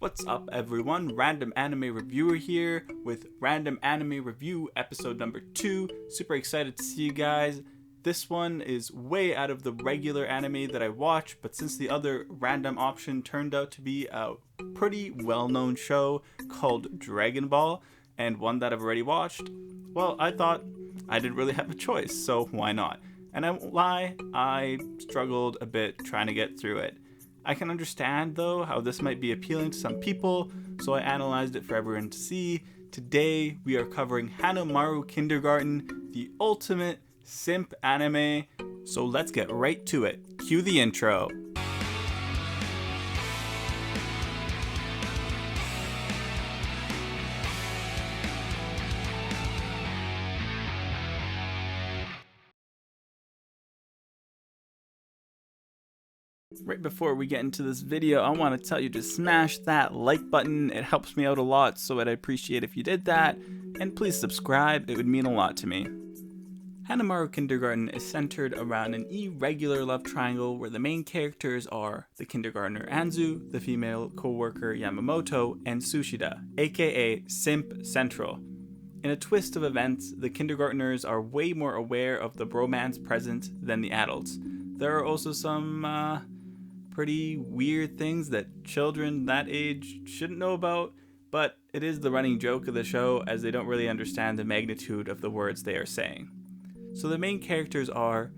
What's up everyone, Random Anime Reviewer here with Random Anime Review episode number 2. Super excited to see you guys. This one is way out of the regular anime that I watch, but since the other random option turned out to be a pretty well-known show called Dragon Ball, and one that I've already watched, well, I thought I didn't really have a choice, so why not? And I won't lie, I struggled a bit trying to get through it. I can understand, though, how this might be appealing to some people, so I analyzed it for everyone to see. Today, we are covering Hanamaru Kindergarten, the ultimate simp anime, so let's get right to it. Cue the intro. Right before we get into this video, I want to tell you to smash that like button. It helps me out a lot, so I'd appreciate if you did that. And please subscribe, it would mean a lot to me. Hanamaru Kindergarten is centered around an irregular love triangle where the main characters are the kindergartner Anzu, the female co-worker Yamamoto, and Tsushida, aka Simp Central. In a twist of events, the kindergartners are way more aware of the bromance present than the adults. There are also some pretty weird things that children that age shouldn't know about, but it is the running joke of the show as they don't really understand the magnitude of the words they are saying. So the main characters are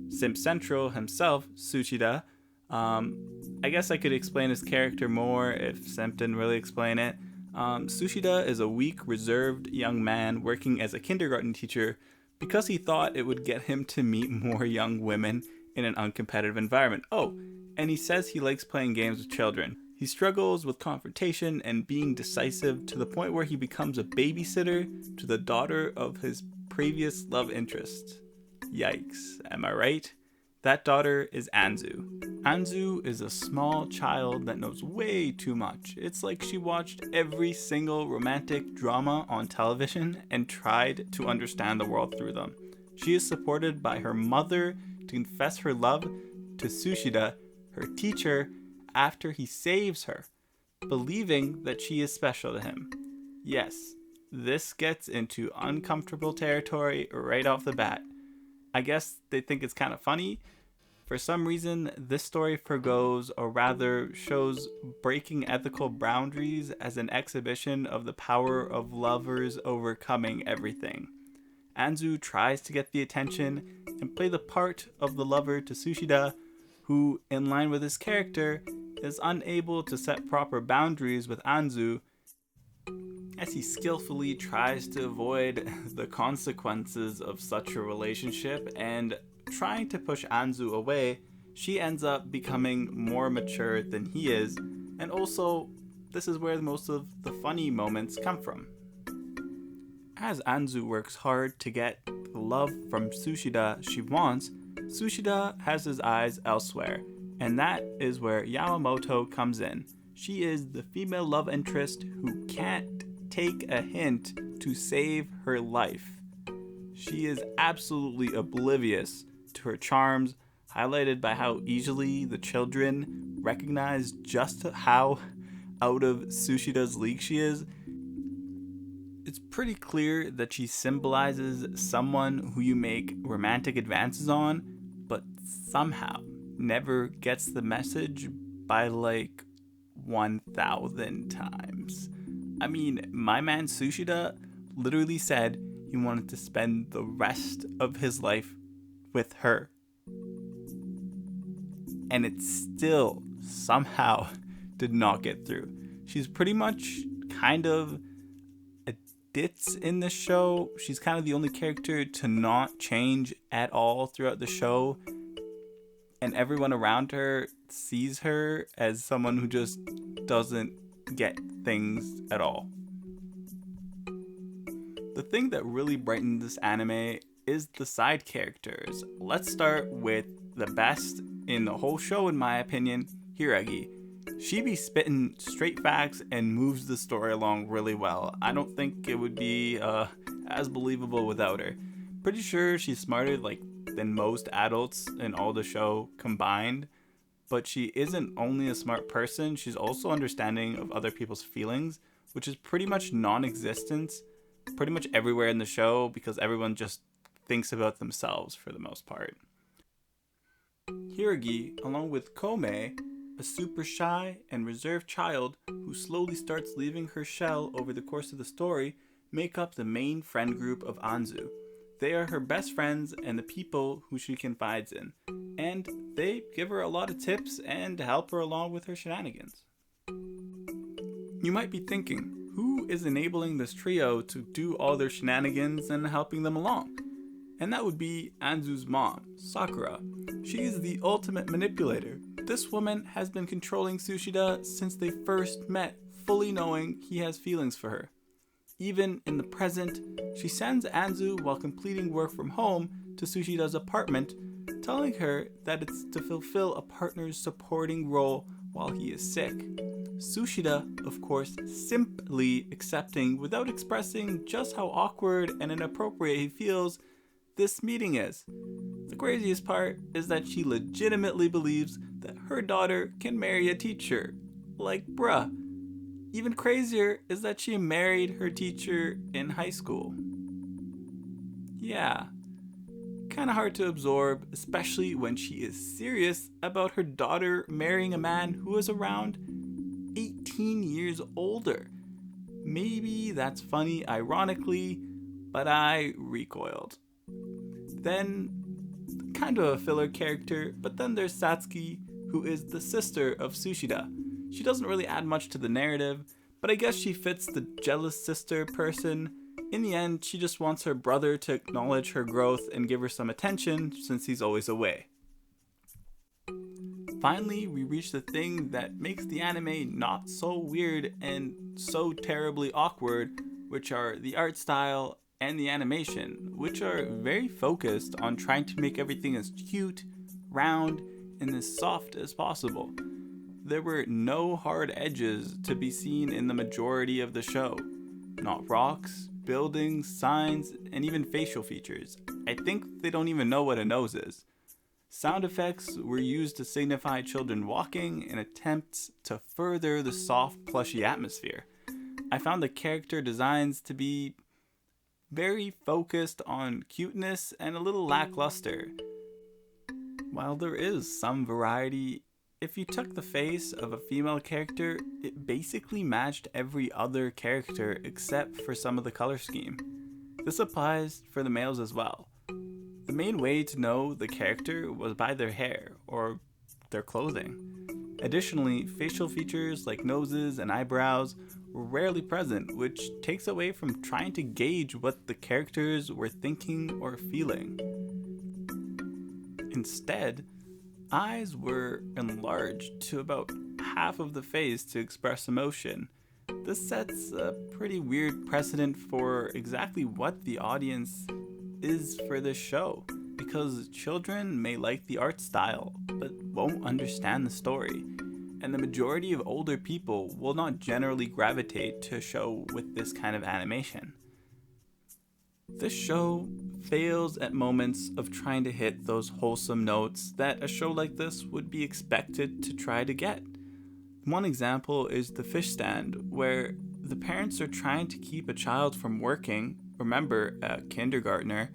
Simp Central himself, Tsushida. I guess I could explain his character more if Simp didn't really explain it. Tsushida is a weak, reserved young man working as a kindergarten teacher because he thought it would get him to meet more young women in an uncompetitive environment. Oh, and he says he likes playing games with children. He struggles with confrontation and being decisive to the point where he becomes a babysitter to the daughter of his previous love interest. Yikes, am I right? That daughter is Anzu. Anzu is a small child that knows way too much. It's like she watched every single romantic drama on television and tried to understand the world through them. She is supported by her mother to confess her love to Tsushida, her teacher, after he saves her, believing that she is special to him. Yes, this gets into uncomfortable territory right off the bat. I guess they think it's kind of funny. For some reason, this story forgoes, or rather shows breaking ethical boundaries as an exhibition of the power of lovers overcoming everything. Anzu tries to get the attention and play the part of the lover to Tsushida, who, in line with his character, is unable to set proper boundaries with Anzu as he skillfully tries to avoid the consequences of such a relationship, and trying to push Anzu away, she ends up becoming more mature than he is, and also, this is where most of the funny moments come from. As Anzu works hard to get the love from Tsushida she wants, Tsushida has his eyes elsewhere, and that is where Yamamoto comes in. She is the female love interest who can't take a hint to save her life. She is absolutely oblivious to her charms, highlighted by how easily the children recognize just how out of Tsushida's league she is. It's pretty clear that she symbolizes someone who you make romantic advances on, but somehow never gets the message by like 1,000 times. I mean, my man Tsushida literally said he wanted to spend the rest of his life with her. And it still somehow did not get through. She's pretty much kind of a ditz in the show. She's kind of the only character to not change at all throughout the show. And everyone around her sees her as someone who just doesn't get things at all. The thing that really brightened this anime is the side characters. Let's start with the best in the whole show, in my opinion, Hiragi. She be spitting straight facts and moves the story along really well. I don't think it would be as believable without her. Pretty sure she's smarter than most adults in all the show combined, but she isn't only a smart person, she's also understanding of other people's feelings, which is pretty much non-existent pretty much everywhere in the show because everyone just thinks about themselves for the most part. Hiragi, along with Kome, a super shy and reserved child who slowly starts leaving her shell over the course of the story, make up the main friend group of Anzu. They are her best friends and the people who she confides in, and they give her a lot of tips and help her along with her shenanigans. You might be thinking, who is enabling this trio to do all their shenanigans and helping them along? And that would be Anzu's mom, Sakura. She is the ultimate manipulator. This woman has been controlling Tsushida since they first met, fully knowing he has feelings for her. Even in the present, she sends Anzu while completing work from home to Tsushida's apartment, telling her that it's to fulfill a partner's supporting role while he is sick. Tsushida, of course, simply accepting without expressing just how awkward and inappropriate he feels this meeting is. The craziest part is that she legitimately believes that her daughter can marry a teacher. Like, bruh. Even crazier is that she married her teacher in high school. Yeah, kinda hard to absorb, especially when she is serious about her daughter marrying a man who is around 18 years older. Maybe that's funny ironically, but I recoiled. Then, kind of a filler character, but then there's Satsuki, who is the sister of Tsushida. She doesn't really add much to the narrative, but I guess she fits the jealous sister person. In the end, she just wants her brother to acknowledge her growth and give her some attention since he's always away. Finally, we reach the thing that makes the anime not so weird and so terribly awkward, which are the art style and the animation, which are very focused on trying to make everything as cute, round, and as soft as possible. There were no hard edges to be seen in the majority of the show. Not rocks, buildings, signs, and even facial features. I think they don't even know what a nose is. Sound effects were used to signify children walking in attempts to further the soft, plushy atmosphere. I found the character designs to be very focused on cuteness and a little lackluster. While there is some variety, if you took the face of a female character, it basically matched every other character except for some of the color scheme. This applies for the males as well. The main way to know the character was by their hair or their clothing. Additionally, facial features like noses and eyebrows were rarely present, which takes away from trying to gauge what the characters were thinking or feeling. Instead, eyes were enlarged to about half of the face to express emotion. This sets a pretty weird precedent for exactly what the audience is for this show, because children may like the art style but won't understand the story, and the majority of older people will not generally gravitate to a show with this kind of animation. This show fails at moments of trying to hit those wholesome notes that a show like this would be expected to try to get. One example is the fish stand, where the parents are trying to keep a child from working, remember, a kindergartner,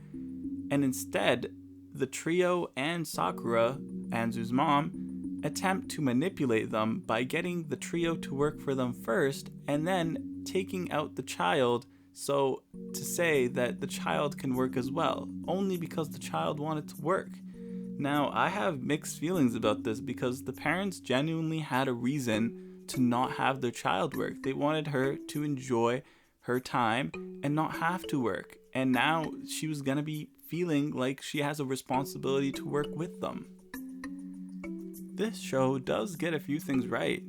and instead, the trio and Sakura, Anzu's mom, attempt to manipulate them by getting the trio to work for them first and then taking out the child, so to say that the child can work as well, only because the child wanted to work. Now, I have mixed feelings about this because the parents genuinely had a reason to not have their child work. They wanted her to enjoy her time and not have to work. And now she was gonna be feeling like she has a responsibility to work with them. This show does get a few things right,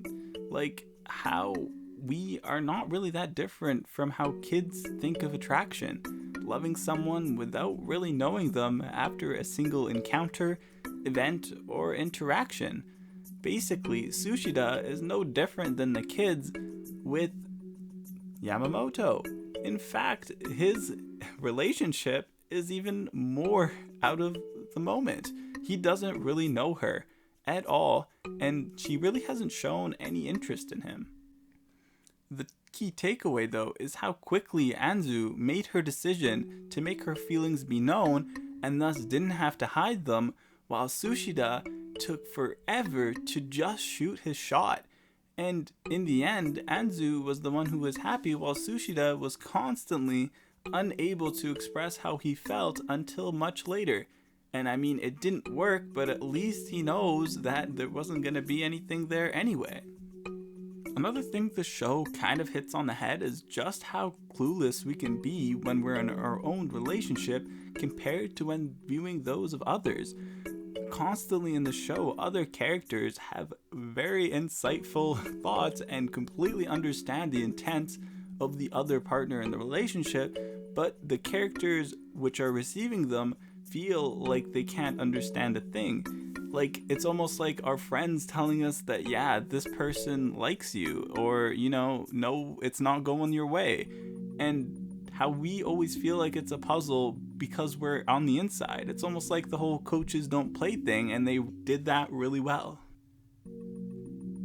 like how we are not really that different from how kids think of attraction, loving someone without really knowing them after a single encounter, event, or interaction. Basically, Tsushida is no different than the kids with Yamamoto. In fact, his relationship is even more out of the moment. He doesn't really know her, at all, and she really hasn't shown any interest in him. The key takeaway, though, is how quickly Anzu made her decision to make her feelings be known and thus didn't have to hide them, while Tsushida took forever to just shoot his shot. And in the end, Anzu was the one who was happy, while Tsushida was constantly unable to express how he felt until much later. And I mean, it didn't work, but at least he knows that there wasn't going to be anything there anyway. Another thing the show kind of hits on the head is just how clueless we can be when we're in our own relationship compared to when viewing those of others. Constantly in the show, other characters have very insightful thoughts and completely understand the intent of the other partner in the relationship, but the characters which are receiving them feel like they can't understand a thing. Like, it's almost like our friends telling us that, yeah, this person likes you, or, no, it's not going your way. And how we always feel like it's a puzzle because we're on the inside. It's almost like the whole coaches don't play thing, and they did that really well.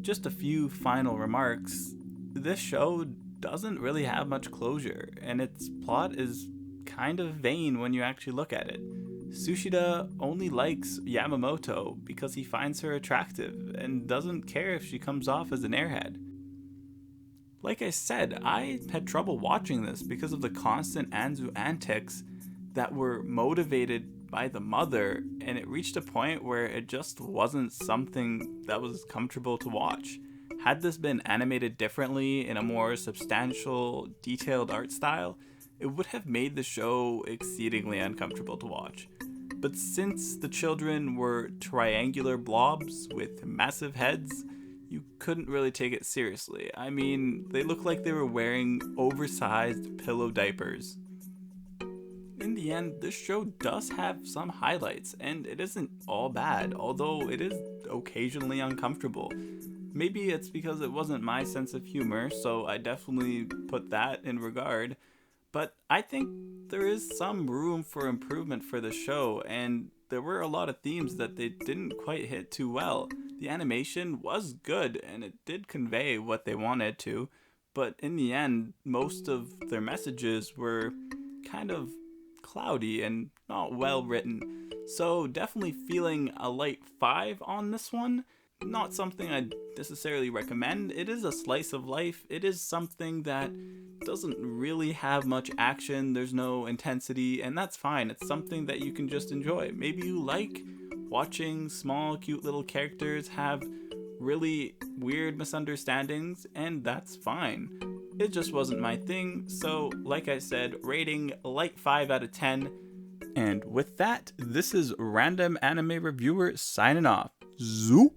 Just a few final remarks. This show doesn't really have much closure, and its plot is kind of vain when you actually look at it. Tsushida only likes Yamamoto because he finds her attractive and doesn't care if she comes off as an airhead. Like I said, I had trouble watching this because of the constant Anzu antics that were motivated by the mother, and it reached a point where it just wasn't something that was comfortable to watch. Had this been animated differently in a more substantial, detailed art style, it would have made the show exceedingly uncomfortable to watch. But since the children were triangular blobs with massive heads, you couldn't really take it seriously. I mean, they looked like they were wearing oversized pillow diapers. In the end, this show does have some highlights, and it isn't all bad, although it is occasionally uncomfortable. Maybe it's because it wasn't my sense of humor, so I definitely put that in regard. But I think there is some room for improvement for the show, and there were a lot of themes that they didn't quite hit too well. The animation was good, and it did convey what they wanted to, but in the end, most of their messages were kind of cloudy and not well written. So definitely feeling a light 5 on this one. Not something I'd necessarily recommend. It is a slice of life. It is something that doesn't really have much action. There's no intensity, and that's fine. It's something that you can just enjoy. Maybe you like watching small, cute little characters have really weird misunderstandings, and that's fine. It just wasn't my thing, so like I said, rating light 5 out of 10. And with that, this is Random Anime Reviewer signing off. Zoop!